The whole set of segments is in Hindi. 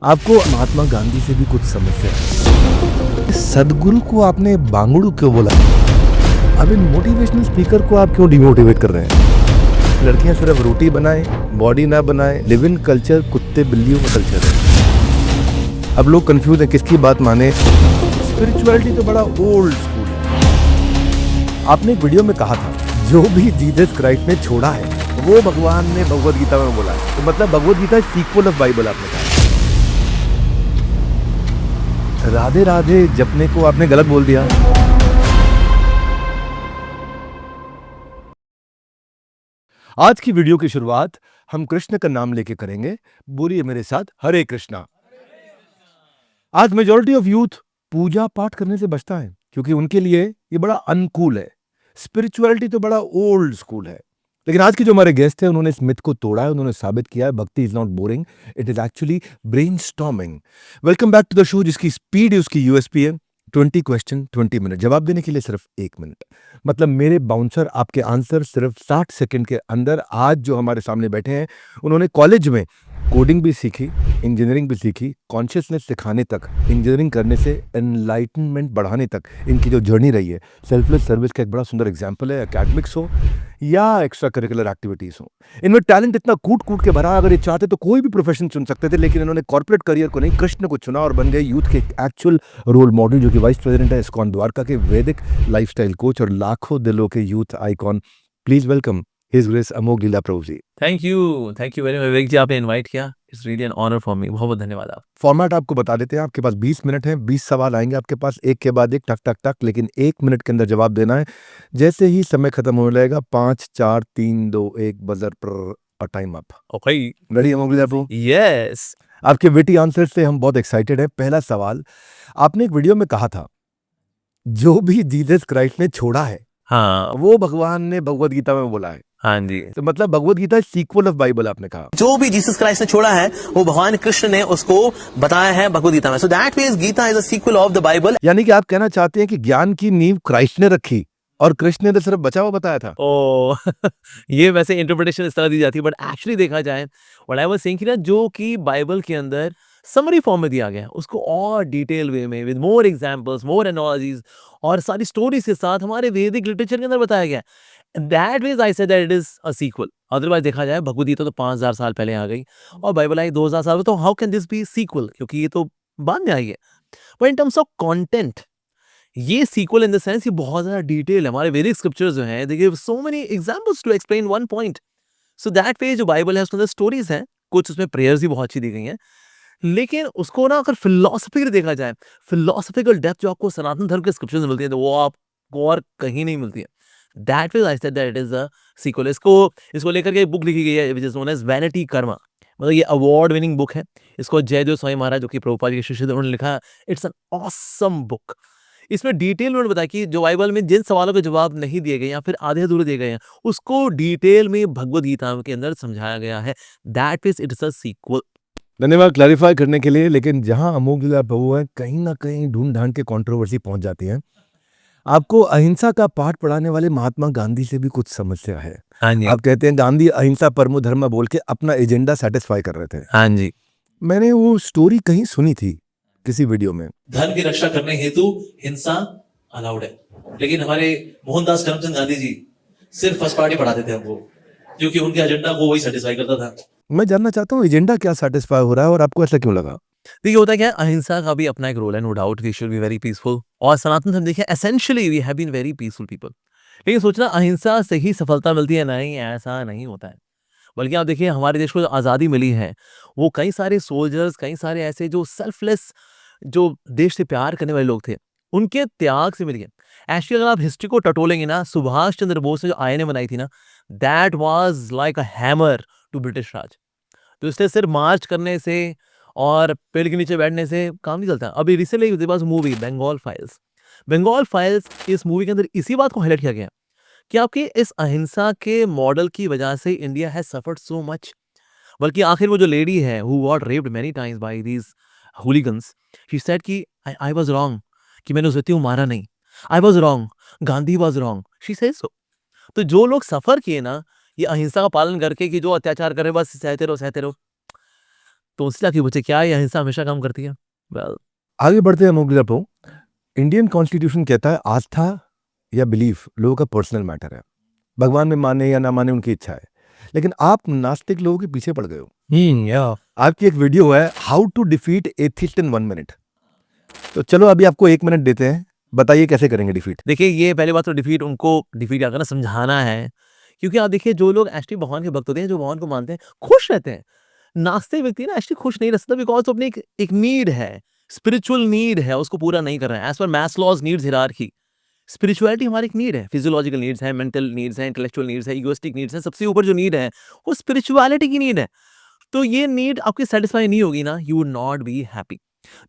आपको महात्मा गांधी से भी कुछ समस्या है। सदगुरु को आपने बांगड़ू क्यों बोला? अब इन मोटिवेशनल स्पीकर को आप क्यों डिमोटिवेट कर रहे हैं? लड़कियां सिर्फ रोटी बनाएं, बॉडी ना बनाएं। लिव इन कल्चर कुत्ते बिल्लियों का कल्चर है। अब लोग कंफ्यूज हैं किसकी बात माने। स्पिरिचुअलिटी तो बड़ा ओल्ड स्कूल है। आपने एक वीडियो में कहा था जो भी जीसस क्राइस्ट ने छोड़ा है वो भगवान ने भगवद गीता में बोला है। तो मतलब Bhagavad Gita sequel of Bible आपने कहा। राधे राधे जपने को आपने गलत बोल दिया। आज की वीडियो की शुरुआत हम कृष्ण का नाम लेके करेंगे। बोलिए मेरे साथ, हरे कृष्णा। आज मेजॉरिटी ऑफ यूथ पूजा पाठ करने से बचता है क्योंकि उनके लिए ये बड़ा अनकूल है। स्पिरिचुअलिटी तो बड़ा ओल्ड स्कूल है। लेकिन आज के जो हमारे गेस्ट हैं उन्होंने इस मिथ को तोड़ा है। उन्होंने साबित किया है bhakti is not boring, it is actually brainstorming. Welcome back to the show जिसकी स्पीड है, उसकी यूएसपी है 20 क्वेश्चन 20 मिनट। जवाब देने के लिए सिर्फ 1 मिनट। मतलब मेरे बाउंसर आपके आंसर सिर्फ 60 सेकंड के अंदर। आज जो हमारे सामने बैठे हैं उन्होंने कॉलेज में कोडिंग भी सीखी, इंजीनियरिंग भी सीखी, कॉन्शियसनेस सिखाने तक, इंजीनियरिंग करने से एनलाइटनमेंट बढ़ाने तक इनकी जो जर्नी रही है सेल्फलेस सर्विस का एक बड़ा सुंदर एग्जाम्पल है। एकेडमिक्स हो या एक्स्ट्रा करिकुलर एक्टिविटीज हो, इनमें टैलेंट इतना कूट कूट के भरा। अगर ये चाहते तो कोई भी प्रोफेशन चुन सकते थे, लेकिन इन्होंने कॉर्पोरेट करियर को नहीं, कृष्ण को चुना और बन गए यूथ के एक्चुअल रोल मॉडल, जो कि वाइस प्रेसिडेंट है इस्कॉन द्वारका के, वैदिक लाइफस्टाइल कोच और लाखों दिलों के youth icon. Please welcome his grace Amogh Lila Prabhu ji. Thank you very much Vivek ji, आपने इनवाइट किया। It's really an honour for me. बहुत बहुत धन्यवाद आप। फॉर्मेट आपको बता देते हैं। आपके पास 20 मिनट हैं, 20 सवाल आएंगे आपके पास, एक के बाद एक, टक टक टक, लेकिन 1 मिनट के अंदर जवाब देना है। जैसे ही समय खत्म हो जाएगा 5 4 3 2 1 बजर पर टाइम अप। ओके, रेडी अमोघ लीला प्रभु? यस। आपके विटी आंसर से हम बहुत एक्साइटेड हैं। पहला सवाल, आपने एक वीडियो में कहा था जो भी जीसस क्राइस्ट ने छोड़ा है हाँ वो भगवान ने भगवद गीता में बोला है। हाँ जी। तो मतलब Bhagavad Gita sequel of Bible आपने कहा। जो भी जीसस क्राइस्ट ने छोड़ा है वो भगवान कृष्ण ने उसको बताया है भगवद गीता में। So that means Gita is a sequel of the Bible. यानी कि आप कहना चाहते हैं कि ज्ञान की नींव क्राइस्ट ने रखी और कृष्ण ने तो सिर्फ बचाव बताया था। ओ ये वैसे इंटरप्रिटेशन इस तरह दी जाती है, बट एक्चुअली देखा जाए व्हाट आई वाज सेइंग कि ना, जो कि बाइबल के अंदर समरी फॉर्म में दिया गया है उसको और डिटेल वे में with more examples, more analogies और सारी स्टोरीज के साथ हमारे वैदिक लिटरेचर के अंदर बताया गया है। That means I said that it is a sequel. Otherwise देखा जाए भगवद गीता तो 5000 साल पहले आ गई और बाइबल आई 2000 साल में, तो how can this be sequel, क्योंकि ये तो बाद में आई है। But in terms of content ये सीक्वल इन द सेंस ये बहुत ज्यादा डिटेल है। हमारे वैदिक स्क्रिप्चर्स जो हैं, they give so many examples to explain one point. So that way जो बाइबल है उसके अंदर स्टोरीज हैं, कुछ उसमें प्रेयर्स भी बहुत अच्छी दी गई हैं, लेकिन उसको ना अगर फिलोसफिकली देखा जाए, फिलोसफिकल डेप्थ जो आपको सनातन धर्म के स्क्रिप्चर्स में मिलती है, तो वो आपको और कहीं नहीं मिलती है। That way I said that it is a sequel. इसको इसको लेकर के एक बुक लिखी गई है which is known as vanity karma. मतलब ये अवार्ड विनिंग बुक है। इसको जयदेव स्वामी महाराज, जो कि प्रभुपाद के शिष्य थे, उन्होंने लिखा। It's an awesome book. इसमें डिटेल में उन्होंने बताया कि जो बाइबल में जिन सवालों के जवाब नहीं दिए गए या फिर आधे अधूरे दिए गए हैं, उसको डिटेल में भगवद गीता के अंदर समझाया गया है। That is it is a sequel. धन्यवाद क्लैरिफाई करने के लिए। लेकिन जहां अमोघ लीला प्रभु है, कहीं ना कहीं ढूंढ ढांड के कंट्रोवर्सी पहुंच जाती है। आपको अहिंसा का पाठ पढ़ाने वाले महात्मा गांधी से भी कुछ समस्या है। हाँ जी, आप कहते हैं गांधी अहिंसा परमो धर्म बोल के अपना एजेंडा सेटिस्फाई कर रहे थे। हाँ जी। मैंने वो स्टोरी कहीं सुनी थी किसी वीडियो में। धर्म की रक्षा करने हेतु हिंसा अलाउड है, लेकिन हमारे मोहनदास करमचंद गांधी जी सिर्फ फर्स्ट पार्टी पढ़ाते थे हमको, क्योंकि उनके एजेंडा को वही सेटिस्फाई करता था। मैं जानना चाहता हूँ एजेंडा क्या सेटिस्फाई हो रहा है और आपको ऐसा क्यों लगा? देखिए होता क्या है, अहिंसा का भी अपना एक रोल है, no doubt we should be very peaceful. और सनातन धर्म देखिए essentially we have been very peaceful people. लेकिन सोचना अहिंसा से ही सफलता मिलती है, नहीं, ऐसा नहीं होता है। बल्कि आप देखिए हमारे देश को जो आज़ादी मिली है, वो कई सारे सोल्जर्स, कई सारे ऐसे जो सेल्फलेस, जो देश से प्यार करने वाले लोग थे, उनके त्याग से मिली है। एक्चुअली अगर आप हिस्ट्री को टटोलेंगे ना, सुभाष चंद्र बोस ने जो आईएनए बनाई थी ना, that was like a hammer to British Raj. तो इसलिए सिर्फ मार्च करने से और पेड़ के नीचे बैठने से काम नहीं चलता। अभी recently movie Bengal files, Bengal files, इस मूवी के अंदर इसी बात को हाईलाइट किया गया कि आपके इस अहिंसा के मॉडल की वजह से India has suffered so much. बल्कि आखिर वो जो लेडी है who got raped many times by these hooligans, she said कि आई वाज रॉन्ग, कि मैंने उस व्यक्ति को मारा नहीं। I was wrong, Gandhi was wrong, she says so. तो जो लोग सफर किए ना ये अहिंसा का पालन करके, कि जो अत्याचार कर रहे बस सहते रहो सहते रहो, तो उनसे जाके पूछे क्या ये अहिंसा हमेशा काम करती है? वेल आगे बढ़ते हैं अमोघ प्रभु। इंडियन कॉन्स्टिट्यूशन कहता है आस्था या बिलीफ लोगों का पर्सनल मैटर है, भगवान में माने या ना माने उनकी इच्छा है। लेकिन आप नास्तिक लोगों के पीछे पड़ गए हो। आपकी एक वीडियो है how to defeat atheist in 1 minute. तो चलो अभी आपको 1 मिनट देते हैं, बताइए कैसे करेंगे डिफीट। देखिए ये पहली बात तो डिफीट उनको डिफीट क्या करना समझाना है, क्योंकि आप देखिए जो लोग एक्चुअली भगवान के भक्त होते हैं, जो भगवान को मानते हैं, खुश रहते हैं। नास्तिक व्यक्ति ना एक्चुअली खुश नहीं रह सकता बिकॉज अपनी एक नीड है, स्पिरिचुअल नीड है, उसको पूरा नहीं कर रहा है as per Maslow's needs hierarchy. Spirituality हमारी एक नीड है, फिजियोलॉजिकल नीड्स है, मेंटल नीड्स है, इंटेलेक्चुअल नीड्स है, इगोइस्टिक नीड्स है, सबसे ऊपर जो नीड है वो स्पिरिचुअलिटी की नीड है। तो ये नीड आपकी सेटिस्फाई नहीं होगी ना, you would not be happy.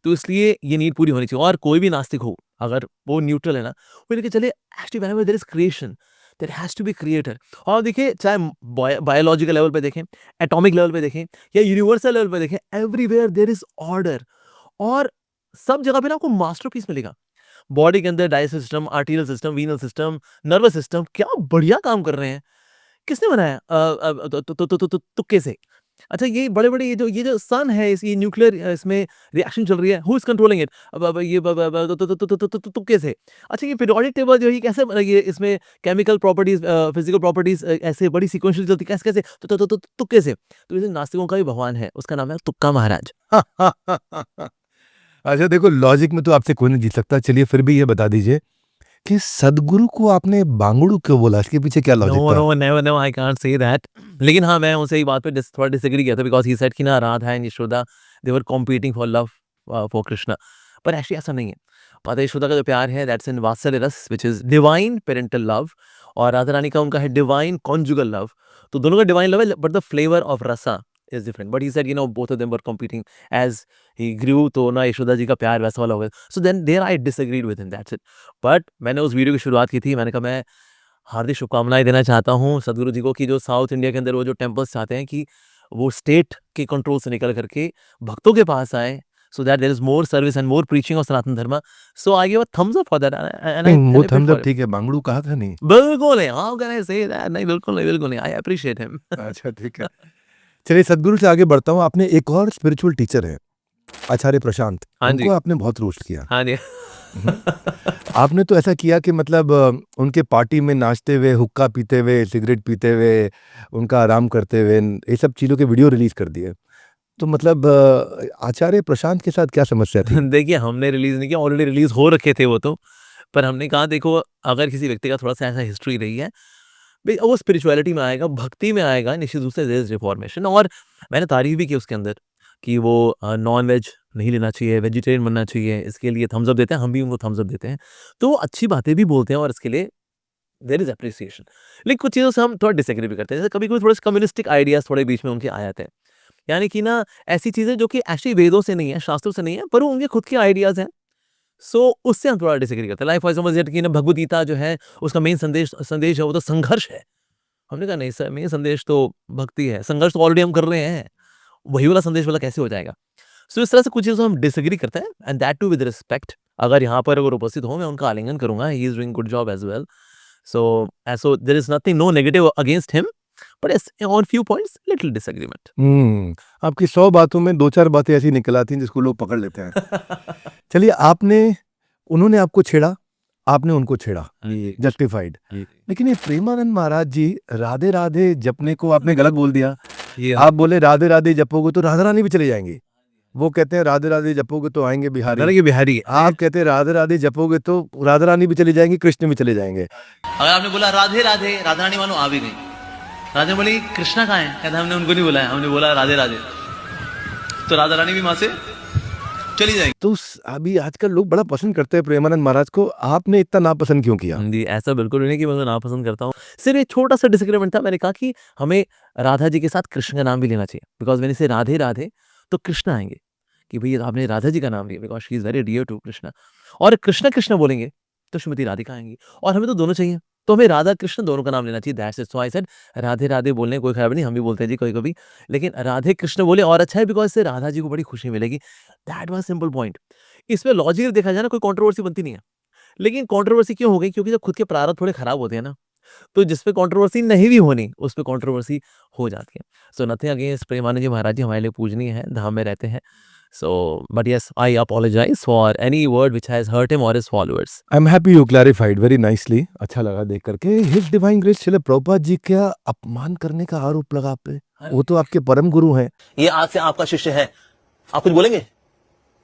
तो इसलिए ये नीड पूरी होनी चाहिए। और कोई भी नास्तिक हो अगर वो न्यूट्रल है ना, वो लेके चले actually whenever there is creation there has to be creator. और देखिए चाहे बायोलॉजिकल लेवल पे देखें, एटॉमिक लेवल पे देखें या यूनिवर्सल लेवल पे देखें, एवरीवेयर देयर इज ऑर्डर। और सब जगह पे ना आपको मास्टरपीस मिलेगा। बॉडी के अंदर digestive system, arterial system, वीनल system, nervous system क्या बढ़िया काम कर रहे हैं। किसने बनाया? तुक्के से। अच्छा ये बड़े-बड़े ये जो सन है, इस ये न्यूक्लियर इसमें रिएक्शन चल रही है, हू इज़ कंट्रोलिंग इट? अब ये ब ब ब तुक्के से। अच्छा ये पीरियोडिक टेबल जो है ये कैसे ये इसमें केमिकल प्रॉपर्टीज़ फिजिकल प्रॉपर्टीज़ ऐसे बड़ी सीक्वेंशियल चलती कैसे-कैसे? तुक्के से। तो इसे नास्तिकों का भी भगवान है, उसका नाम है तुक्का महाराज। अच्छा देखो, लॉजिक में तो आपसे कोई नहीं जीत सकता। चलिए फिर भी ये बता दीजिए कि सदगुरु को आपने बांगड़ू क्यों बोला? इसके पीछे क्या लॉजिक नो, था? No, never, never I can't say that. लेकिन हाँ, मैं उनसे एक बात पे थोड़ा डिसएग्री किया था बिकॉज़ ही सेड कि ना Radha and Yashoda they were competing for love for Krishna. पर एक्चुअली ऐसा नहीं है। माता यशोदा का जो प्यार है दैट्स इन वात्सल्य रस which is divine parental love, और राधा रानी का उनका है डिवाइन कॉन्जुगल लव। तो दोनों का डिवाइन लव है but the flavour of rasa is different. But he said both of them were competing as he grew, तो ना यशोदा जी का प्यार वैसा वाला हो गया। So then there I disagreed with him, that's it. But मैंने उस वीडियो की शुरुआत की थी, मैंने कहा मैं हार्दिक शुभकामनाएँ देना चाहता हूँ सदगुरु जी को कि जो साउथ इंडिया के अंदर वो जो टेम्पल्स चाहते हैं कि वो स्टेट के कंट्रोल से निकल करके भक्तों के पास आए, so that there is more service and more preaching of Sanatan Dharma. So I give a thumbs up for that and I नहीं, वो celebrate thumbs for up it. ठीक है, बांगड़ू कहा था नहीं। बिल्कुल नहीं, how can I say that? नहीं, बिल्कुल नहीं, आई एप्रिशिएट हिम। अच्छा ठीक है। चलिए सदगुरु से आगे बढ़ता हूँ। आपने एक और स्पिरिचुअल टीचर है आचार्य प्रशांत, हाँ जी। उनको आपने बहुत रोस्ट किया। हाँ जी। आपने तो ऐसा किया कि मतलब उनके पार्टी में नाचते हुए, हुक्का पीते हुए, सिगरेट पीते हुए, उनका आराम करते हुए ये सब चीज़ों के वीडियो रिलीज़ कर दिए। तो मतलब आचार्य प्रशांत के साथ क्या समस्या थी? देखिए हमने रिलीज़ नहीं किया, ऑलरेडी रिलीज़ हो रखे थे वो तो। पर हमने कहा देखो अगर किसी व्यक्ति का थोड़ा-सा ऐसा हिस्ट्री रही है, भई वो स्पिरिचुअलिटी में आएगा, भक्ति में आएगा, निश्चित रूप से देयर इज़ रिफॉर्मेशन। और मैंने तारीफ़ भी की उसके अंदर कि वो नॉन-वेज नहीं लेना चाहिए, वेजिटेरियन बनना चाहिए, इसके लिए थम्स अप देते हैं, हम भी उनको थम्स अप देते हैं। तो वो अच्छी बातें भी बोलते हैं और इसके लिए देयर इज़ एप्रिसिएशन। लेकिन कुछ चीज़ों से हम थोड़ा डिसएग्री भी करते हैं। जैसे कभी-कभी थोड़े से कम्युनिस्टिक आइडियाज़ थोड़े बीच में उनके आ जाते हैं। यानी कि ना ऐसी चीज़ें जो कि एक्चुअली वेदों से नहीं है, शास्त्रों से नहीं है, पर वो उनके खुद के आइडियाज़ हैं। सो उससे हम थोड़ा डिसएग्री करते हैं। लाइक फॉर एग्जांपल जैसे कि ना भगवद गीता जो है उसका मेन संदेश है वो तो संघर्ष है। हमने कहा नहीं सर, मेन संदेश तो भक्ति है, संघर्ष तो ऑलरेडी हम कर रहे हैं, वही वाला संदेश वाला कैसे हो जाएगा? सो इस तरह से कुछ चीज़ों हम डिसएग्री करते हैं and that too with respect. अगर यहाँ पर अगर उपस्थित हो मैं उनका आलिंगन करूँगा, he is doing good job as well. So there is nothing, no negative against him, but yes on few points little disagreement. आपकी 100 बातों में 2-4 बातें ऐसी निकल आती हैं जिसको लोग पकड़ लेते हैं। चलिए उन्होंने आपको छेड़ा, आपने उनको छेड़ा, जस्टिफाइड। लेकिन ये प्रेमानंद महाराज जी राधे राधे जपने को आपने गलत बोल दिया। आप बोले राधे राधे जपोगे तो राधा रानी भी चले जाएंगे। वो कहते हैं राधे राधे जपोगे तो आएंगे बिहारी। ये बिहारी है। आप कहते हैं राधे राधे जपोगे तो राधा रानी भी चली जाएंगी, कृष्ण भी चले जाएंगे। अगर आपने बोला राधे राधे, राधा रानी मानो आ भी गई। राधा बोली कृष्णा कहाँ है? कहता हमने उनको नहीं बुलाया, हमने बोला राधे राधे, तो राधा रानी भी वहां से चली जाएंगी। तो अभी आजकल लोग बड़ा पसंद करते हैं प्रेमानंद महाराज को, आपने इतना नापसंद क्यों किया? जी, ऐसा बिल्कुल भी नहीं कि मैं उन्हें नापसंद करता हूँ। सिर्फ एक छोटा-सा डिसएग्रीमेंट था, मैंने कहा कि हमें राधा जी के साथ कृष्ण का नाम भी लेना चाहिए। बिकॉज़ व्हेन यू से राधे राधे तो कृष्ण आएँगे कि भई आपने राधा जी का नाम लिया because she is very dear to Krishna. और कृष्णा कृष्णा बोलेंगे तो श्रीमती राधिका आएँगी और हमें तो दोनों चाहिए। तो हमें राधा कृष्ण दोनों का नाम लेना चाहिए, that's it. So I said Radhe Radhe बोलने में कोई खराबी नहीं, हम भी बोलते हैं जी कभी-कभी। लेकिन राधे कृष्ण बोले और अच्छा है बिकॉज़ इससे राधा जी को बड़ी खुशी मिलेगी। That was simple point. इसमें लॉजिक देखा जाए ना कोई कंट्रोवर्सी बनती नहीं है। लेकिन कंट्रोवर्सी क्यों हो गई? क्योंकि जब खुद के प्रारब्ध थोड़े खराब होते हैं ना, तो जिस पे कंट्रोवर्सी नहीं भी होनी उस पे कंट्रोवर्सी हो जाती है। So nothing against Premanand ji Maharaj ji हमारे लिए पूजनीय है, धाम में रहते हैं। So but yes I apologise for any word which has hurt him और his followers. I am happy you clarified very nicely. अच्छा लगा देख करके। His divine grace Shrila Prabhupada ji का अपमान करने का आरोप लगा आप पे। वो तो आपके परम गुरु हैं, ये आज से आपका शिष्य है, आप कुछ बोलेंगे?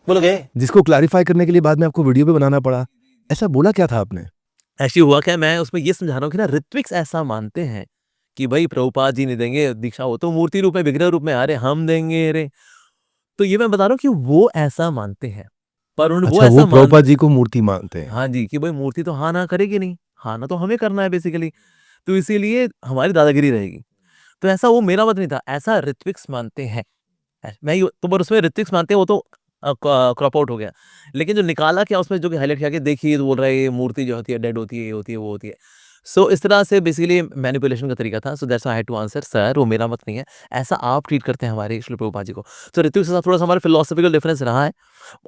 बोलोगे? जिसको क्लैरिफाई करने के लिए बाद में आपको वीडियो पे बनाना पड़ा। ऐसा बोला क्या था आपने? एक्चुअली हुआ क्या, मैं उसमें ये समझा रहा हूँ कि ना ऋत्विक्स ऐसा मानते हैं कि भाई प्रभुपाद जी नहीं देंगे दीक्षा, वो तो मूर्ति रूप में विग्रह रूप में आ रहे, हम देंगे रे। तो ये मैं बता रहा हूँ कि वो ऐसा मानते हैं, पर वो अच्छा, ऐसा वो प्रभुपाद जी को मूर्ति मानते हैं। हाँ जी, कि भाई मूर्ति तो हाँ ना करेगी नहीं, हाँ ना तो हमें करना है बेसिकली, तो इसीलिए हमारी दादागिरी रहेगी। तो ऐसा वो मेरा मत नहीं था, ऐसा ऋत्विक्स मानते हैं। मैं तो पर उसमें ऋत्विक्स मानते हैं वो तो क्रॉप आउट हो गया, लेकिन जो निकाला क्या उसमें जो कि हाईलाइट किया कि देखिए तो बोल रहा है ये मूर्ति जो होती है डेड होती है, ये होती है, वो होती है। सो इस तरह से बेसिकली मैनिपुलेशन का तरीका था। So that's I had to answer sir, वो मेरा मत नहीं है, ऐसा आप ट्रीट करते हैं हमारे श्री प्रभुपाद जी को। तो ऋत्विक के साथ थोड़ा सा हमारा फिलोसफिकल डिफरेंस रहा है,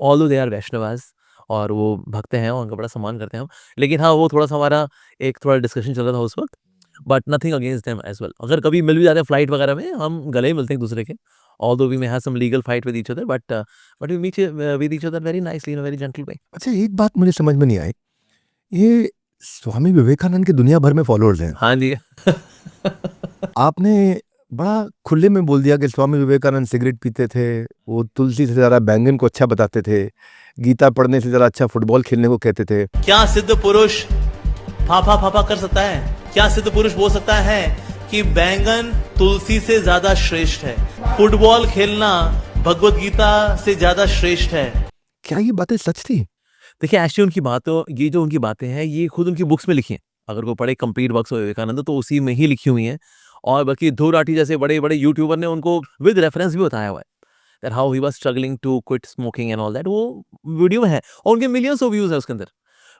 ऑल्दो दे आर वैष्णवास और वो भक्त हैं और उनका बड़ा सम्मान करते हैं हम, लेकिन हाँ वो थोड़ा सा हमारा एक थोड़ा डिस्कशन चल रहा था उस वक्त। But nothing against them as well, अगर कभी मिल भी जाते हैं फ्लाइट वगैरह में हम गले ही मिलते हैं एक दूसरे के, although we may have some legal fight with each other, but we meet with each other very nicely in a very gentle way. अच्छा, एक बात मुझे समझ में नहीं आई। ये स्वामी विवेकानंद के दुनिया भर में फॉलोअर्स हैं। हाँ जी। आपने बड़ा खुले में बोल दिया कि स्वामी विवेकानंद सिगरेट पीते थे, वो तुलसी से ज़्यादा बैंगन को अच्छा बताते थे, गीता पढ़ने से ज़्यादा अच्छा फुटबॉल खेलने को कहते थे। क्या सिद्ध पुरुष फाफा फाफा कर सकता है? क्या सिद्ध पुरुष बोल सकता है कि बैंगन तुलसी से ज्यादा श्रेष्ठ है, फुटबॉल खेलना भगवत गीता से ज्यादा श्रेष्ठ है? क्या ये बातें सच थी? देखिए एक्चुअली उनकी बातों, ये जो उनकी बातें हैं ये खुद उनकी बुक्स में लिखी हैं। अगर कोई पढ़े कंप्लीट वर्क्स ऑफ विवेकानंद तो उसी में ही लिखी हुई हैं, और बाकी ध्रुव राठी जैसे बड़े बड़े यूट्यूबर ने उनको विद रेफरेंस भी बताया हुआ है that how he was struggling to quit smoking and all that. वो वीडियो है और उनके मिलियंस ऑफ व्यूज है उसके अंदर।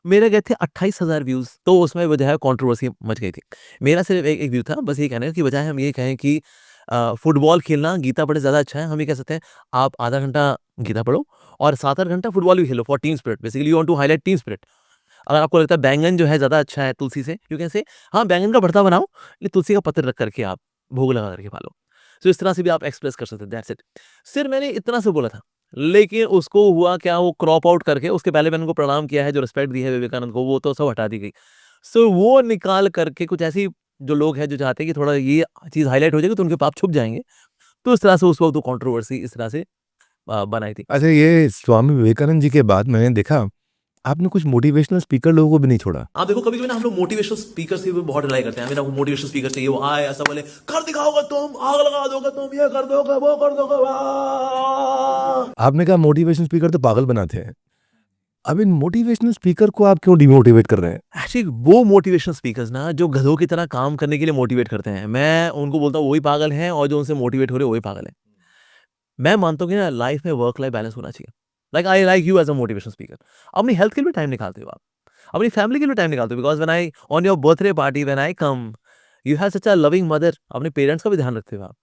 मेरे गए थे 28,000 व्यूज, तो उसमें बजाय कंट्रोवर्सी मच गई थी। मेरा सिर्फ एक व्यू था, बस ये कहना है कि बजाय हम ये कहें कि फुटबॉल खेलना गीता पढ़े ज़्यादा अच्छा है, हम ये कह सकते हैं आप आधा घंटा गीता पढ़ो और 7-8 घंटा फुटबॉल भी खेलो for team spirit. Basically you want to highlight team spirit. अगर आपको लगता है बैंगन जो है ज़्यादा अच्छा है तुलसी से, यू कैन से हाँ बैंगन का भरता बनाओ, लेकिन तुलसी का पत्र रख करके आप भोग लगा करके खा लो। तो इस तरह से भी आप एक्सप्रेस कर सकते हैं, दैट्स इट। सिर्फ मैंने इतना से बोला था, लेकिन उसको हुआ क्या, वो क्रॉप आउट करके उसके पहले मैंने उनको प्रणाम किया है, जो रिस्पेक्ट दी है विवेकानंद को वो तो सब हटा दी गई। सो वो निकाल करके कुछ ऐसी जो लोग हैं जो चाहते हैं कि थोड़ा ये चीज़ हाईलाइट हो जाएगी तो उनके पाप छुप जाएंगे, तो इस तरह से उस वक्त वो कंट्रोवर्सी इस तरह से बनाई थी। अच्छा, ये स्वामी विवेकानंद जी के बाद मैंने देखा आपने कुछ मोटिवेशनल स्पीकर लोगों को भी नहीं छोड़ा। आप देखो कभी कभी ना हम लोग मोटिवेशनल स्पीकर से भी बहुत रिलाई करते हैं, मेरा वो मोटिवेशनल स्पीकर चाहिए, वो आए ऐसा बोले कर दिखाओगे तुम, आग लगा दोगे तुम, ये कर दोगे वो कर दोगे, वाह। आपने कहा मोटिवेशनल स्पीकर तो पागल बनाते हैं। अब इन मोटिवेशनल स्पीकर को आप क्यों डिमोटिवेट कर रहे हैं? एक्चुअली वो मोटिवेशनल स्पीकर्स ना जो गधों की तरह काम करने के लिए मोटिवेट करते हैं, मैं उनको बोलता हूँ वही पागल हैं, और जो उनसे मोटिवेट हो रहे हैं वही पागल हैं। मैं मानता हूँ कि ना लाइफ में वर्क लाइफ बैलेंस होना चाहिए। Like I like you as a motivational speaker, अपनी हेल्थ के लिए टाइम निकालते हो आप, अपनी फैमिली के लिए टाइम निकालते हो, because when I on your birthday party when I come, you have such a loving mother, अपने पेरेंट्स का भी ध्यान रखते हो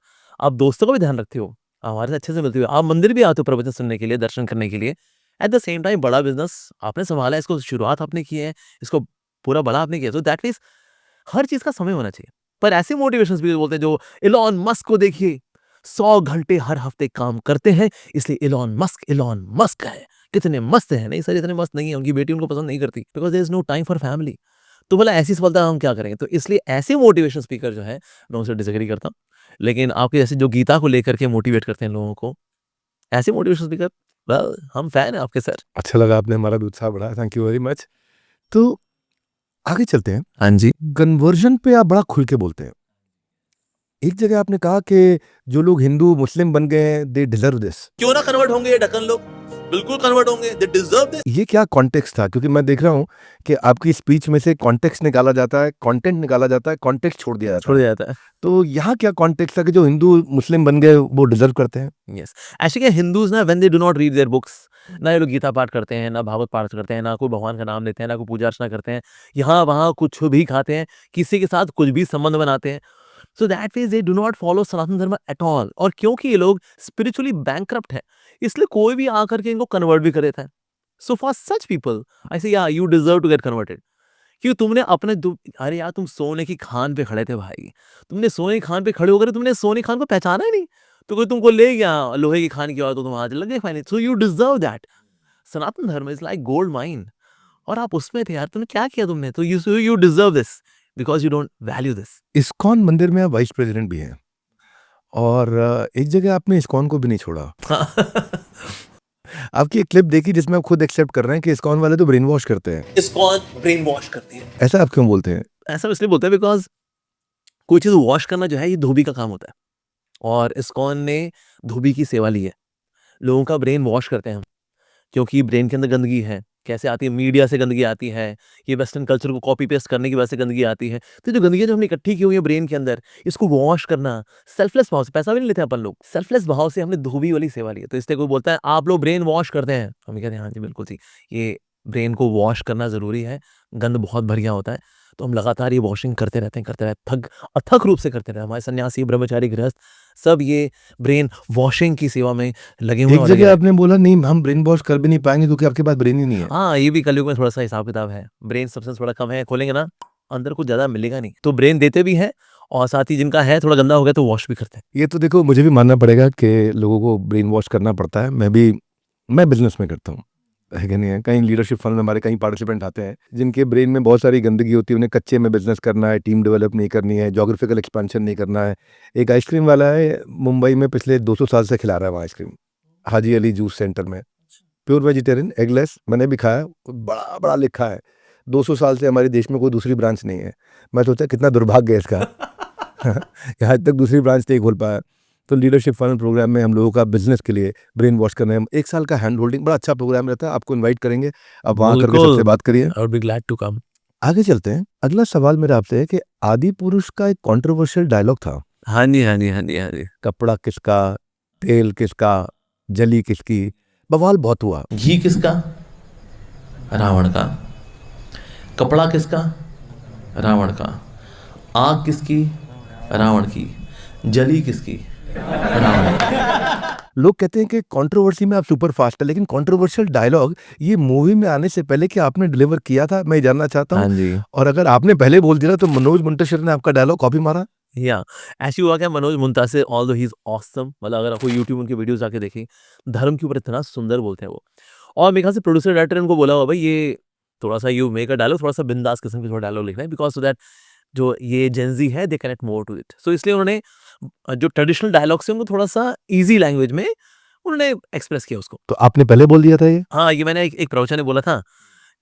आप दोस्तों का भी ध्यान रखते हो, हमारे से अच्छे से मिलते हो, आप मंदिर भी आते हो प्रवचन सुनने के लिए, दर्शन करने के लिए। एट द सेम टाइम बड़ा बिजनेस आपने संभाला है, इसको शुरुआत आपने की है, इसको पूरा बड़ा आपने किया, तो दैट मीन्स हर चीज़ का समय होना चाहिए। पर ऐसे मोटिवेशन स्पीकर बोलते हैं जो इलॉन मस्क को देखिए 100 घंटे हर हफ्ते काम करते हैं, इसलिए इलॉन मस्क है, कितने मस्त है। नहीं सर, इतने मस्त नहीं है, उनकी बेटी उनको पसंद नहीं करती, because there is no time for family. तो बोला ऐसी सफलता हम क्या करेंगे, तो इसलिए ऐसे मोटिवेशन स्पीकर जो है मैं उनसे डिसएग्री करता हूँ। लेकिन आपके जैसे जो गीता को लेकर के मोटिवेट करते हैं लोगों को, ऐसे मोटिवेशन स्पीकर वेल हम फैन है आपके सर। अच्छा लगा, आपने हमारा भी उत्साह बढ़ाया, थैंक यू वेरी मच। तो आगे चलते हैं। हाँ जी। कन्वर्जन पे आप बड़ा खुल के बोलते हैं। एक जगह आपने कहा कि जो लोग हिंदू मुस्लिम बन गए हैं दे डिजर्व दिस। क्यों ना कन्वर्ट होंगे ये ढक्कन लोग, बिल्कुल कन्वर्ट होंगे, दे डिजर्व दिस। ये क्या कॉन्टेक्स्ट था? क्योंकि मैं देख रहा हूँ कि आपकी स्पीच में से कॉन्टेक्स्ट निकाला जाता है, कंटेंट निकाला जाता है, कॉन्टेक्स्ट छोड़ दिया जाता छोड़ है। दिया जाता है। तो यहाँ क्या कॉन्टेक्स्ट था कि जो हिंदू मुस्लिम बन गए वो डिजर्व करते हैं? यस, एक्चुअली हिंदूज ना when they do not read their books, ना ये लोग गीता पाठ करते हैं, ना भागवत पाठ करते हैं, ना कोई भगवान का नाम लेते हैं, ना कोई पूजा अर्चना करते हैं, यहाँ वहाँ कुछ भी खाते हैं, किसी के साथ कुछ भी संबंध बनाते हैं। So that means they do not follow Sanatan Dharma at all. और क्योंकि ये लोग स्पिरिचुअली बैंकरप्ट है, इसलिए कोई भी आकर के इनको कन्वर्ट भी कर देता है। So for such people I say या you deserve to get converted, क्यों तुमने अपने अरे यार तुम सोने की खान पे खड़े थे भाई, तुमने सोने की खान पे खड़े होकर तुमने सोने की खान को पहचाना ही नहीं, तो कोई तुमको ले गया लोहे की खान की ओर तो तुम हाथ लग गए finally, so you deserve that. Sanatan Dharma is like gold mine, और आप उसमें थे यार, तुमने क्या किया तुमने, तो you deserve this because you don't value this. ISKCON मंदिर में आप वाइस प्रेसिडेंट भी हैं और एक जगह आपने इस्कॉन को भी नहीं छोड़ा। आपकी एक क्लिप देखी जिसमें आप खुद एक्सेप्ट कर रहे हैं कि इस्कॉन वाले तो ब्रेन वॉश करते हैं। इस्कॉन ब्रेन वॉश करती है। ऐसा आप क्यों बोलते हैं? ऐसा इसलिए बोलते हैं बिकॉज कोई चीज़ वॉश करना जो है ये धोबी का काम होता है, और इस्कॉन ने धोबी की सेवा ली है, लोगों का ब्रेन वॉश करते हैं हम, क्योंकि ब्रेन के अंदर गंदगी है, कैसे आती है, मीडिया से गंदगी आती है, ये वेस्टर्न कल्चर को कॉपी पेस्ट करने की वजह से गंदगी आती है, तो जो गंदगी जो हमने इकट्ठी की हुई है ब्रेन के अंदर, इसको वॉश करना सेल्फलेस भाव से, पैसा भी नहीं लेते अपन लोग, सेल्फलेस भाव से हमने धोबी वाली सेवा ली है। तो इसलिए कोई बोलता है आप लोग ब्रेन वॉश करते हैं, हम कहते हैं हाँ जी बिल्कुल जी, ये ब्रेन को वॉश करना जरूरी है, गंद बहुत बढ़िया होता है, तो हम लगातार ये वॉशिंग करते रहते हैं, अथक रूप से करते रहते हैं। हमारे सन्यासी, ब्रह्मचारी, गृहस्थ सब ये ब्रेन वॉशिंग की सेवा में लगे हुए एक हैं। जगह आपने बोला नहीं हम ब्रेन वॉश कर भी नहीं पाएंगे क्योंकि आपके पास ब्रेन ही नहीं है। हाँ, ये भी कलयुग में थोड़ा-सा हिसाब किताब है। ब्रेन सब्सटेंस थोड़ा कम है, खोलेंगे ना, अंदर कुछ ज़्यादा मिलेगा नहीं। तो ब्रेन देते भी हैं और साथ ही जिनका है थोड़ा गंदा हो गया तो वॉश भी करते हैं। ये तो देखो मुझे भी मानना पड़ेगा कि लोगों को ब्रेन वॉश करना पड़ता है। मैं बिजनेस में करता हूँ, है कि नहीं है? कहीं लीडरशिप फंड में हमारे कई पार्टिसिपेंट आते हैं जिनके ब्रेन में बहुत सारी गंदगी होती है, उन्हें कच्चे में बिजनेस करना है, टीम डेवलप नहीं करनी है, जोग्राफिकल एक्सपेंशन नहीं करना है। एक आइसक्रीम वाला है मुंबई में, पिछले 200 साल से खिला रहा है वहाँ ice cream, Haji Ali juice centre में, प्योर वेजिटेरियन, एगलेस। मैंने भी खाया, बड़ा बड़ा लिखा है 200 साल से हमारे देश में कोई दूसरी ब्रांच नहीं है। मैं सोचा कितना दुर्भाग्य है इसका यहाँ तक दूसरी ब्रांच नहीं खोल पाया। तो लीडरशिप फनल प्रोग्राम में हम लोगों का बिजनेस के लिए ब्रेन वॉश करना है। 1 साल का हैंड होल्डिंग बड़ा अच्छा प्रोग्राम रहता है, आपको इनवाइट करेंगे, आप वहाँ करके बिल्कुल। सबसे बात करिए। I would be glad to come. आगे चलते हैं। अगला सवाल मेरा आपसे है कि आदि पुरुष का एक कंट्रोवर्शियल डायलॉग था, हाँ जी, हाँ जी, हाँ जी, हाँ जी। कपड़ा किसका, तेल किसका, जली किसकी, बवाल बहुत हुआ। घी किसका? रावण का। कपड़ा किसका? रावण का। आग किसकी? रावण की। जली किसकी? रावण की। लोग कहते हैं कि कंट्रोवर्सी में आप सुपर फास्ट है, लेकिन कंट्रोवर्शियल डायलॉग ये मूवी में आने से पहले कि आपने डिलीवर किया था, मैं जानना चाहता हाँ हूँ। जी। और अगर आपने पहले बोल दिया तो मनोज मुंतशिर ने आपका डायलॉग कॉपी मारा। या ऐसे हुआ क्या, Manoj Muntashir although he is awesome, मतलब अगर आपको यूट्यूब उनकी वीडियोस जाके देखें, धर्म के ऊपर इतना सुंदर बोलते हैं वो। और मेरे ख्याल से प्रोड्यूसर डायरेक्टर ने उनको बोला हुआ भाई ये थोड़ा सा यू मेक अ डायलॉग, थोड़ा सा बिंदास किस्म के थोड़ा डायलॉग लिखना है, बिकॉज सो दैट जो ये जेंजी है they connect more to it. So इसलिए उन्होंने जो ट्रेडिशनल डायलॉग्स हैं उनको थोड़ा सा ईजी लैंग्वेज में उन्होंने एक्सप्रेस किया उसको। तो आपने पहले बोल दिया था ये? हाँ, ये मैंने एक प्रवचन में बोला था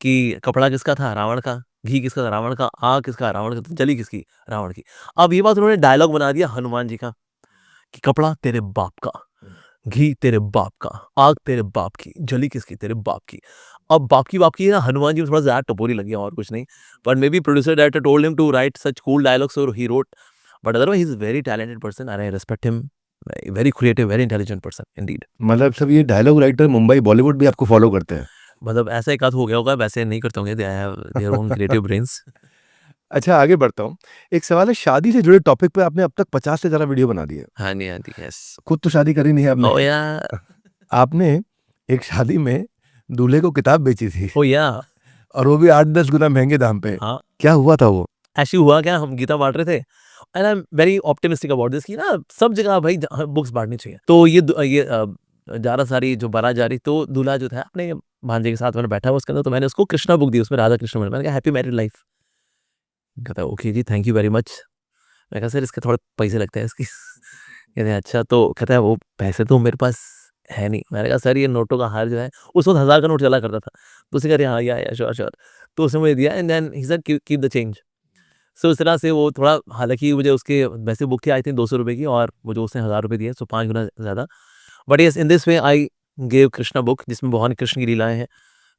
कि कपड़ा किसका था? रावण का। घी किसका था? रावण का। आग किसका? रावण का। तो जली किसकी? रावण की। अब ये बात उन्होंने डायलॉग बना दिया हनुमान जी का कि कपड़ा तेरे बाप का, घी तेरे बाप का, आग तेरे बाप की, जली किसकी? तेरे बाप की। अब बाप की ना हनुमान जी में थोड़ा ज़्यादा टपोरी लगी और कुछ नहीं, but maybe producer director told him to write such cool dialogues और he wrote, but otherwise he is very talented person and I respect him, very creative, very intelligent person indeed. मतलब सब ये डायलॉग राइटर मुंबई बॉलीवुड भी आपको फॉलो करते हैं? मतलब ऐसा एक आध हो गया होगा, वैसे नहीं करते होंगे, they have their own creative brains. अच्छा आगे बढ़ता हूँ। एक सवाल है, शादी से जुड़े टॉपिक पे आपने अब तक 50 से ज़्यादा वीडियो बना दिए। हाँ जी, हाँ जी, यस। खुद तो शादी करी नहीं है आपने। ओह या, आपने एक शादी में दूल्हे को किताब बेची थी ओह या। और वो भी 8-10 गुना महंगे दाम पे। हाँ, क्या हुआ था वो? ऐसे हुआ क्या, हम गीता बाँट रहे थे and I am very optimistic about this कि ना सब जगह भाई बुक्स बाँटनी चाहिए। तो ये ज़्यादा सारी जो बारात जा रही, तो दूल्हा जो था अपने भांजे के साथ मैंने बैठा हुआ उसके अंदर, तो मैंने उसको कृष्णा बुक दी, उसमें राधा कृष्ण मैंने कहा हैप्पी मैरिड लाइफ। कहता है ओके जी, थैंक यू वेरी मच। मैं कहा सर इसके थोड़े पैसे लगते हैं इसकी। कहते हैं अच्छा, तो कहता है वो पैसे तो मेरे पास है नहीं। मैंने कहा सर ये नोटों का हार जो है, उस वक्त 1000 का नोट चला करता था, तो उसने कहा हाँ या श्योर श्योर, तो उसने मुझे दिया and then he said keep the change. So इस तरह से वो थोड़ा, हालांकि मुझे उसके वैसे बुक थी आई थिंक 200 रुपये की, और मुझे उसने 1000 रुपये दिए, सो 5 गुना ज़्यादा। But yes, in this way I gave Krishna book जिसमें भगवान कृष्ण की लीलाएं हैं,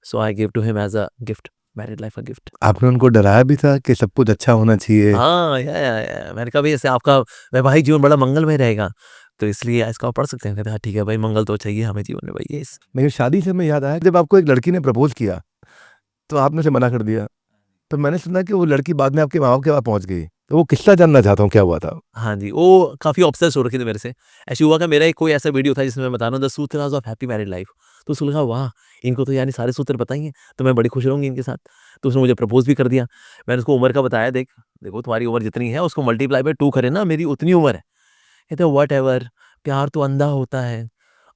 so I give to him as a gift, married life का गिफ्ट। आपने उनको डराया भी था कि सब कुछ अच्छा होना चाहिए? हाँ, या मैंने कहा भाई ऐसे आपका वैवाहिक जीवन बड़ा मंगलमय रहेगा, तो इसलिए इसको आप पढ़ सकते हैं। कहते हैं हाँ ठीक है भाई, मंगल तो चाहिए हमें जीवन में भाई। यस। लेकिन शादी से मैं याद आया, जब आपको एक लड़की ने प्रपोज किया तो आपने उसे मना कर दिया, तो मैंने सुना कि वो लड़की बाद में आपके माँ बाप के पास पहुंच गई। तो वो किस्सा जानना चाहता हूँ, क्या हुआ था? हाँ जी, वो काफ़ी ऑब्सेस्ड हो रखी थी मेरे से। ऐसे हुआ कि मेरा एक कोई ऐसा वीडियो था जिसमें मैं बता रहा हूँ the sutras of happy married life. तो उसको लगा वाह! इनको तो यानी सारे सूत्र पता ही हैं, तो मैं बड़ी खुश रहूँगी इनके साथ। तो उसने मुझे प्रपोज़ भी कर दिया। मैंने उसको उम्र का बताया, देखो तुम्हारी उम्र जितनी है उसको मल्टीप्लाई बाय 2 करें ना, मेरी उतनी उम्र है। कहते व्हाटएवर, प्यार तो अंधा होता है।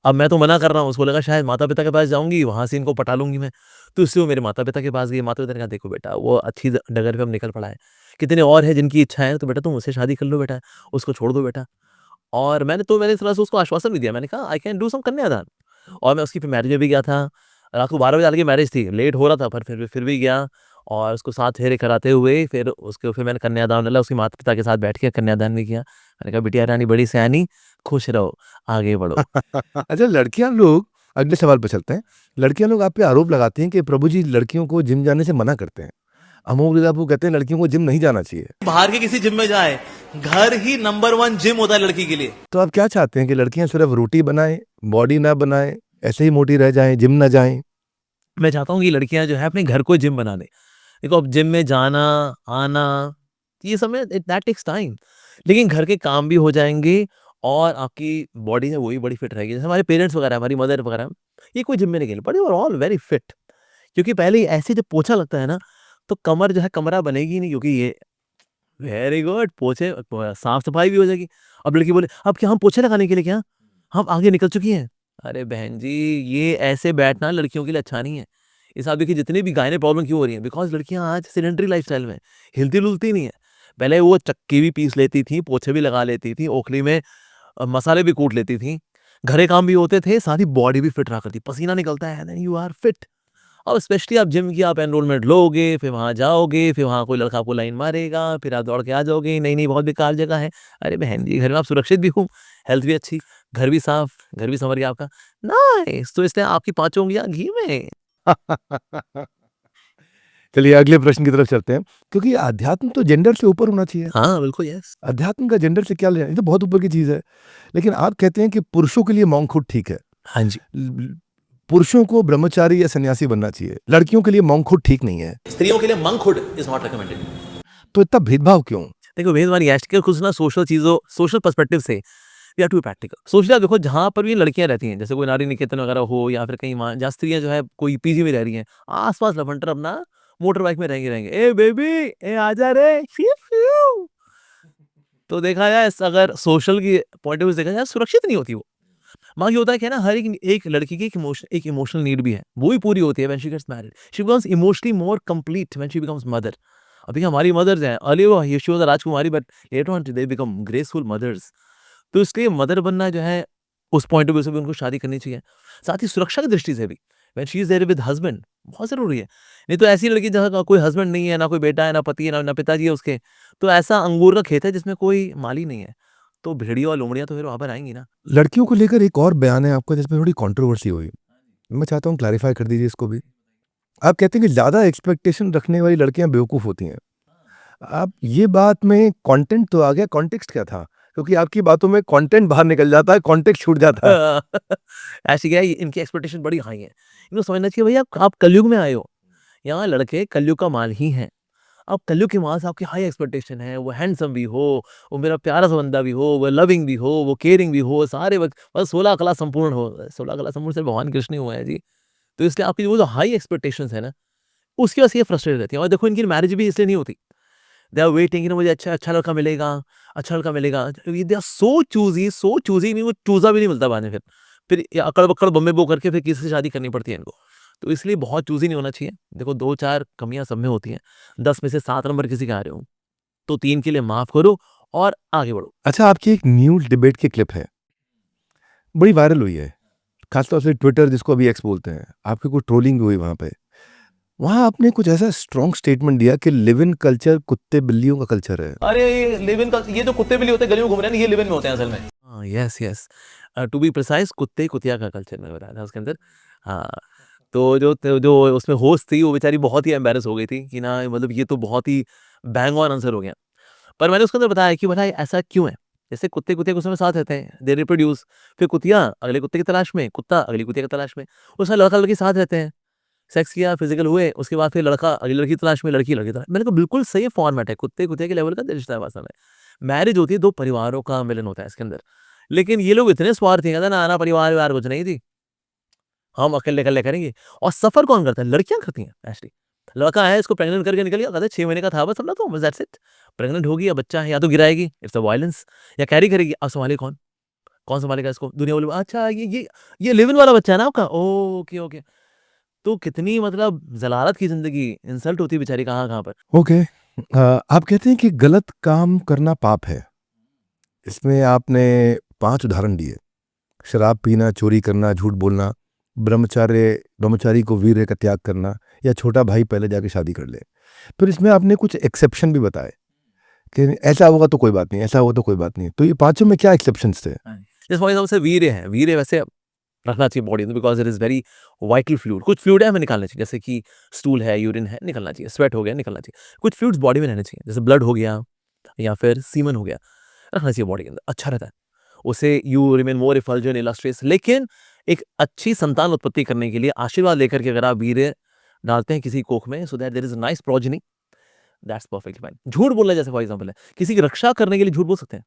अब मैं तो मना कर रहा हूँ, उसको लगा शायद माता-पिता के पास जाऊँगी, वहाँ से इनको पटा लूँगी मैं। तो इसलिए वो मेरे माता-पिता के पास गई। माता-पिता ने कहा देखो बेटा वो अच्छी डगर पे अब निकल पड़ा है। कितने और हैं जिनकी इच्छाएँ हैं, तो बेटा तुम उससे शादी कर लो बेटा, उसको छोड़ दो बेटा। और मैंने इस तरह से उसको आश्वासन भी दिया। मैंने कहा आई कैन डू सम कन्यादान। और मैं उसकी फिर मैरिज में भी गया था। रात को 12 बजे की मैरिज थी, लेट हो रहा था पर फिर भी गया और उसको 7 फेरे कराते हुए फिर मैंने कन्यादान डाला। उसके माता-पिता के साथ बैठ के कन्यादान भी किया। मैंने कहा बिटिया रानी बड़ी सयानी, खुश रहो, आगे बढ़ो। अच्छा, लड़कियाँ लोग, अगले सवाल पे चलते हैं। लड़कियाँ लोग आप पे आरोप लगाती हैं कि प्रभु जी लड़कियों को जिम जाने से मना करते हैं। अमोघ आपको कहते हैं लड़कियों को जिम नहीं जाना चाहिए। बाहर के किसी जिम में जाए, घर ही नंबर 1 जिम होता है लड़की के लिए। तो आप क्या चाहते हैं कि लड़कियाँ सिर्फ रोटी बनाएँ, बॉडी ना बनाएँ, ऐसे ही मोटी रह जाएँ, जिम ना जाएँ? मैं चाहता हूँ कि लड़कियाँ जो है अपने घर को जिम बना दें। देखो अब जिम में जाना, आना, ये सब में दैट टेक्स टाइम। लेकिन घर के काम भी हो जाएँगे और आपकी बॉडी है वो भी बड़ी फिट रहेगी। जैसे हमारे पेरेंट्स वगैरह, हमारी मदर वगैरह, ये कोई जिम में नहीं गए, but they were all very fit. क्योंकि पहले ही ऐसे जब पोछा लगता है ना, तो कमर जो है कमरा बनेगी ही नहीं, क्योंकि ये वेरी गुड पोछे साफ-सफाई भी हो जाएगी। अब लड़की बोले, "अब क्या हम पोछे लगाने के लिए क्या? हम आगे निकल चुकी हैं।" अरे बहन जी, ये ऐसे बैठना लड़कियों के लिए अच्छा नहीं है। इस आप देखिए जितनी भी गायने प्रॉब्लम क्यों हो रही हैं, बिकॉज़ लड़कियाँ आज सेडेंटरी लाइफ़स्टाइल में हिलती-डुलती नहीं है। पहले वो चक्की भी पीस लेती थी, पोछे भी लगा लेती थी, ओखली में मसाले भी कूट लेती थी, घर के काम भी होते थे, साथ ही बॉडी भी फिट रहा करती। पसीना निकलता है, देन यू आर फिट। और स्पेशली आप जिम की आप एनरोलमेंट लोगे, फिर वहाँ जाओगे, फिर वहाँ कोई लड़का आपको लाइन मारेगा, फिर आप दौड़ के आ जाओगे, नहीं-नहीं बहुत बेकार जगह है। अरे बहन जी, घर में आप सुरक्षित भी हो, हेल्थ भी अच्छी, घर भी साफ, घर भी सँवर गया आपका। नाइस! तो इसलिए आपकी पाँचों उँगलियाँ घी में। चलिए अगले प्रश्न की तरफ चलते हैं, क्योंकि अध्यात्म तो जेंडर से ऊपर होना चाहिए। हाँ, बिल्कुल यस। अध्यात्म का जेंडर से क्या लेना, ये तो बहुत ऊपर की चीज़ है। लेकिन आप कहते हैं कि पुरुषों के लिए मॉन्क हुड ठीक है। हाँ जी। ल पुरुषों को ब्रह्मचारी या सन्यासी बनना चाहिए, लड़कियों के लिए मॉन्क हुड ठीक नहीं है। स्त्रियों के लिए मंकहुड इज नॉट रिकमेंडेड। तो इतना भेदभाव क्यों? देखो भेदभाव नहीं है, कुछ ना सोशल पर्सपेक्टिव से we have to be practical. सोचिए आप देखो जहाँ पर भी लड़कियाँ रहती हैं, जैसे कोई नारी निकेतन वगैरह हो या फिर कहीं वहाँ जहाँ स्त्रियाँ जो है कोई पीजी में रह रही हैं, आस-पास लफंडर अपना मोटर बाइक में रहेंगे, "ए बेबी, ए आजा रे, फ्यू फ्यू।" तो देखा जाए अगर सोशल की पॉइंट ऑफ व्यू से देखा जाए सुरक्षित नहीं होती वो। बाकी होता है क्या है ना, हर एक लड़की की एक इमोशनल नीड भी है, वो भी पूरी होती है when she gets married. She becomes emotionally more complete when she becomes mother. अभी हमारी मदर्स हैं, अर्लियर वो शी वाज़ अ राजकुमारी but later on they became graceful mothers. तो इसलिए मदर बनना जो है उस पॉइंट ऑफ व्यू से भी उनको शादी करनी चाहिए। साथ ही सुरक्षा की दृष्टि से भी when she is there with husband बहुत ज़रूरी है। नहीं तो ऐसी लड़की जहाँ का कोई हस्बैंड नहीं है, ना कोई बेटा है, ना पति है, ना पिताजी है उसके, तो ऐसा अंगूर का खेत है जिसमें कोई माली नहीं है। तो भेड़िया और लोमड़ियाँ तो फिर वहाँ पर आएँगी ना। लड़कियों को लेकर एक और बयान है आपका जिसमें थोड़ी कंट्रोवर्सी हुई। मैं चाहता हूँ क्लैरिफाई कर दीजिए इसको भी। आप कहते हैं कि ज़्यादा एक्सपेक्टेशन रखने वाली लड़कियाँ बेवकूफ़ होती हैं। आप ये बात में कंटेंट तो आ गया, कॉन्टेक्स्ट क्या था? क्योंकि आपकी बातों में कंटेंट बाहर निकल जाता है, कॉन्टेक्स्ट छूट जाता है। ऐसे क्या है, इनकी एक्सपेक्टेशन बड़ी हाई है। इनको समझना चाहिए भैया आप कलयुग में आए हो। यहाँ लड़के कलयुग का माल ही हैं। अब कलयुग के माल से आपकी हाई एक्सपेक्टेशन है, वो हैंडसम भी हो, वो मेरा प्यारा सा बंदा भी हो, वो लविंग भी हो, वो केयरिंग भी हो, सारे वक़्त बस 16 कला संपूर्ण हो। 16 कला संपूर्ण सिर्फ भगवान कृष्ण ही हुए हैं जी। तो इसलिए आपकी वो जो हाई एक्सपेक्टेशंस है ना, उसकी वजह से ये फ्रस्ट्रेटेड रहती हैं। और देखो इनकी मैरिज भी इसलिए नहीं होती। दे आर वेटिंग कि ना मुझे अच्छा लड़का मिलेगा, अच्छा लड़का मिलेगा। दे आर सो चूज़ी नहीं, वो चूज़ा भी नहीं मिलता बाद में फिर। फिर ये अकड़-बकड़ बम्बे बो करके फिर किसी से शादी करनी पड़ती है इनको। तो इसलिए बहुत चूज़ी नहीं होना चाहिए। देखो 2-4 कमियाँ सब में होती हैं। 10 में से 7 नंबर किसी के आ रहे हो, तो 3 के लिए माफ़ करो और आगे बढ़ो। अच्छा, आपकी एक न्यूज़ डिबेट की क्लिप है, बड़ी वायरल हुई है। खासतौर से ट्विटर जिसको अभी एक्स बोलते हैं, आपकी कुछ ट्रोलिंग भी हुई वहाँ पे। वहाँ आपने कुछ ऐसा स्ट्रॉन्ग स्टेटमेंट दिया कि लिव इन कल्चर कुत्ते-बिल्लियों का कल्चर है। अरे ये लिव इन का, ये जो कुत्ते बिल्ली होते हैं गलियों में घूम रहे हैं, ये लिव इन में होते हैं असल में। हाँ, यस। टू बी प्रिसाइज़ कुत्ते-कुतिया का कल्चर मैंने बताया था उसके अंदर। हाँ, तो जो उसमें होस्ट थी वो बेचारी बहुत ही एम्बैरेस हो गई थी कि ना मतलब ये तो बहुत ही बैंग ऑन आंसर हो गया। पर मैंने उसके अंदर बताया कि भला ऐसा क्यों है? जैसे कुत्ते-कुतिया कुछ समय साथ रहते हैं, दे रिप्रोड्यूस, फिर कुतिया अगले कुत्ते की तलाश में, कुत्ता अगली कुतिया की तलाश में, उसमें लड़का-लड़की साथ रहते हैं। सेक्स किया, फिजिकल हुए, उसके बाद फिर लड़का लड़की तलाश में, लड़की लड़की तलाश। मैंने कहा बिल्कुल सही फॉर्मेट है, कुत्ते कुत्ते के लेवल का रिश्ता है वास्तव में। मैरिज होती है, दो परिवारों का मिलन होता है इसके अंदर। लेकिन ये लोग इतने स्वार्थी हैं, कहते हैं ना ना परिवार व्यार कुछ नहीं थी, हम अकेले अकेले करेंगे। और सफर कौन करता है? लड़कियां करती हैं एक्चुअली। लड़का है, इसको प्रेग्नेंट करके निकल गया, कहते हैं 6 महीने का था बस, अपना तो दैट्स इट। प्रेग्नेंट होगी या बच्चा है, या तो गिराएगी, इट्स अ वायलेंस, या कैरी करेगी। अब संभाले कौन? कौन संभालेगा इसको? दुनिया बोले अच्छा ये लिव इन वाला बच्चा है ना आपका, ओके ओके। तो कितनी मतलब ज़लालत की ज़िंदगी, इंसल्ट होती है बेचारी कहाँ-कहाँ पर। ओके। आप कहते हैं कि गलत काम करना पाप है। इसमें आपने 5 उदाहरण दिए। शराब पीना, चोरी करना, झूठ बोलना, ब्रह्मचारी को वीर्य का त्याग करना, या छोटा भाई पहले जाके शादी कर ले। फिर इसमें आपने कुछ एक्सेप्शन भी बताए कि ऐसा होगा तो कोई बात नहीं, ऐसा होगा तो कोई बात नहीं। तो ये पाँचों में क्या एक्सेप्शंस थे? जैसे फॉर एग्जाम्पल से वीर्य है, वीर्य वैसे रखना चाहिए बॉडी में, because it is very vital fluid. कुछ फ्लूइड है हमें निकालना चाहिए, जैसे कि स्टूल है, यूरिन है, निकलना चाहिए, स्वेट हो गया निकलना चाहिए। कुछ फ्लूइड्स बॉडी में रहने चाहिए, जैसे ब्लड हो गया या फिर सीमन हो गया, रखना चाहिए बॉडी के अंदर, अच्छा रहता है। उससे you remain more effulgent, illustrious. लेकिन एक अच्छी संतान उत्पत्ति करने के लिए आशीर्वाद लेकर के अगर आप वीर्य डालते हैं किसी कोख में, so that there is a nice progeny, that's perfectly fine. झूठ बोलना जैसे फॉर एग्जाम्पल है, किसी की रक्षा करने के लिए झूठ बोल सकते हैं।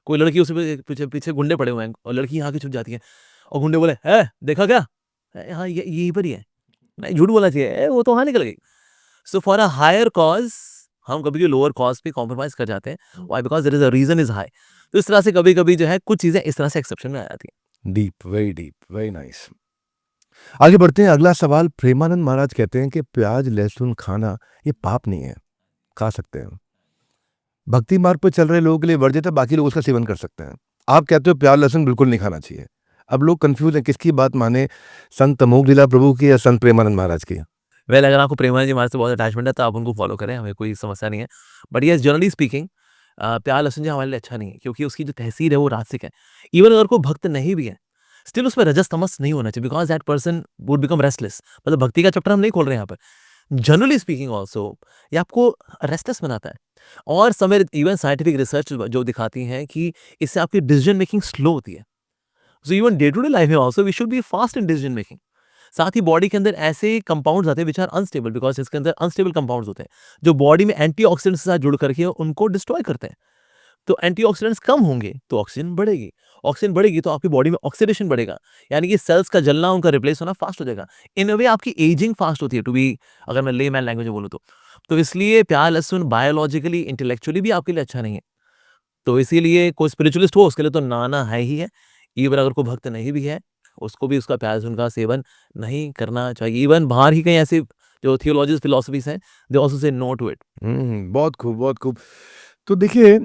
कोई लड़की उसके पीछे पीछे गुंडे पड़े हुए हैं और लड़की यहाँ की छुप जाती है और गुंडे बोले है देखा क्या, हाँ ये यहीं पर ही है, नहीं झूठ बोलना चाहिए, वो तो वहाँ निकल गई। So for a higher cause हम कभी भी लोअर कॉज पे कॉम्प्रोमाइज कर जाते हैं। Why? Because there is a reason is high. तो इस तरह से कभी कभी जो है कुछ चीजें इस तरह से एक्सेप्शन में आ जाती हैं। Deep, very nice. आगे बढ़ते हैं। अगला सवाल, प्रेमानंद महाराज कहते हैं कि प्याज लहसुन खाना ये पाप नहीं है, खा सकते हैं। भक्ति मार्ग पर चल रहे लोगों के लिए वर्जित है, बाकी लोग उसका सेवन कर सकते हैं। आप कहते हो प्याज लहसुन बिल्कुल नहीं खाना चाहिए। अब लोग कंफ्यूज हैं, किसकी बात माने, संत अमोघलीला प्रभु की या संत प्रेमानंद महाराज की? वेल अगर आपको प्रेमानंद जी महाराज से बहुत अटैचमेंट है तो आप उनको फॉलो करें, हमें कोई समस्या नहीं है। बट यस जनरली स्पीकिंग प्याज लहसुन जी हमारे लिए अच्छा नहीं है, क्योंकि उसकी जो तहसीर है वो रासिक है। इवन अगर कोई भक्त नहीं भी है, स्टिल उसमें रजस तमस नहीं होना चाहिए, because that person would become restless. मतलब भक्ति का चैप्टर हम नहीं खोल रहे हैं यहाँ पर। जनरली स्पीकिंग ऑल्सो ये आपको रेस्टलेस बनाता है। और समय इवन साइंटिफिक रिसर्च जो दिखाती हैं कि इससे आपकी डिसीजन मेकिंग स्लो होती है। So even day to day life में also we should be fast in decision making. साथ ही बॉडी के अंदर ऐसे कंपाउंड्स आते हैं विच आर अनस्टेबल, बिकॉज इसके अंदर अनस्टेबल कंपाउंड्स होते हैं जो बॉडी में एंटीऑक्सीडेंट्स के साथ जुड़ करके उनको डिस्ट्रॉय करते हैं। तो एंटीऑक्सीडेंट्स कम होंगे तो ऑक्सीजन बढ़ेगी, ऑक्सीजन बढ़ेगी तो आपकी बॉडी में ऑक्सीडेशन बढ़ेगा, यानी कि सेल्स का जलना उनका रिप्लेस होना फास्ट हो जाएगा। इन अ वे आपकी एजिंग फास्ट होती है, टू बी अगर मैं लेमैन लैंग्वेज में बोलूँ तो इसलिए प्याज लहसुन बायोलॉजिकली इंटेलेक्चुअली भी आपके लिए अच्छा नहीं है। तो इसीलिए कोई स्पिरिचुअलिस्ट हो उसके लिए तो नाना है ही है। इवन अगर कोई भक्त नहीं भी है उसको भी उसका प्याज लहसुन का सेवन नहीं करना चाहिए। इवन बाहर ही कहीं ऐसे जो थियोलॉजीज फिलोसफीज हैं they also say no to it. बहुत खूब, बहुत खूब। तो देखिए,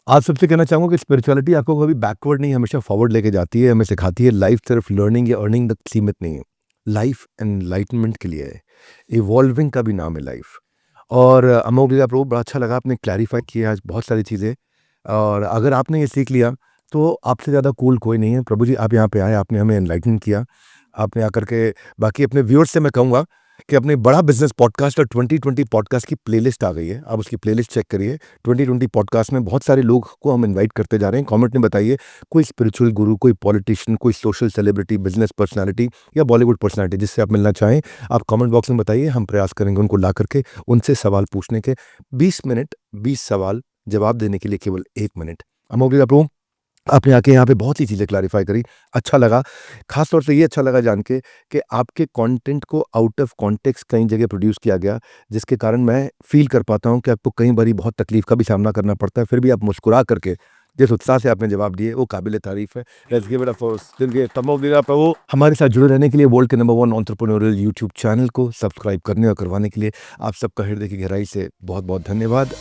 आप सबसे कहना चाहूँगा कि स्पिरिचुअलिटी आपको कभी बैकवर्ड नहीं, हमेशा फॉरवर्ड लेके जाती है, हमें सिखाती है। लाइफ सिर्फ लर्निंग या अर्निंग तक सीमित नहीं है, लाइफ एनलाइटमेंट के लिए है, इवॉल्विंग का भी नाम है लाइफ। और अमोघलीला प्रभु, बड़ा अच्छा लगा, आपने क्लैरिफाई किया आज बहुत सारी चीज़ें। और अगर आपने ये सीख लिया तो आपसे ज़्यादा कूल कोई नहीं है। प्रभु जी, आप यहाँ पे आए, आपने हमें एनलाइटन किया, आपने आकर के। बाकी अपने व्यूअर्स से मैं कहूँगा कि अपने बड़ा बिजनेस पॉडकास्ट और 2020 पॉडकास्ट की प्लेलिस्ट आ गई है, आप उसकी प्लेलिस्ट चेक करिए। 2020 पॉडकास्ट में बहुत सारे लोग को हम इनवाइट करते जा रहे हैं। कमेंट में बताइए कोई स्पिरिचुअल गुरु, कोई पॉलिटिशियन, कोई सोशल सेलिब्रिटी, बिजनेस पर्सनालिटी या बॉलीवुड पर्सनालिटी जिससे आप मिलना चाहें, आप कमेंट बॉक्स में बताइए। हम प्रयास करेंगे उनको ला करके उनसे सवाल पूछने के। 20 मिनट 20 सवाल, जवाब देने के लिए केवल 1 मिनट। अमोघलीला प्रभु, आपने आके यहाँ पे बहुत सी चीज़ें क्लैरिफाई करी, अच्छा लगा। खास तौर से ये अच्छा लगा जान के कि आपके कंटेंट को आउट ऑफ कॉन्टेक्स्ट कई जगह प्रोड्यूस किया गया, जिसके कारण मैं फील कर पाता हूँ कि आपको कई बारी बहुत तकलीफ का भी सामना करना पड़ता है, फिर भी आप मुस्कुरा करके जिस उत्साह से आपने जवाब दिए वो काबिल तारीफ है। Let's give it up for Amoghlila Prabhu. हमारे साथ जुड़े रहने के लिए, वर्ल्ड के नंबर 1 एंटरप्रेन्योरियल यूट्यूब चैनल को सब्सक्राइब करने और करवाने के लिए आप सबका हृदय की गहराई से बहुत बहुत धन्यवाद।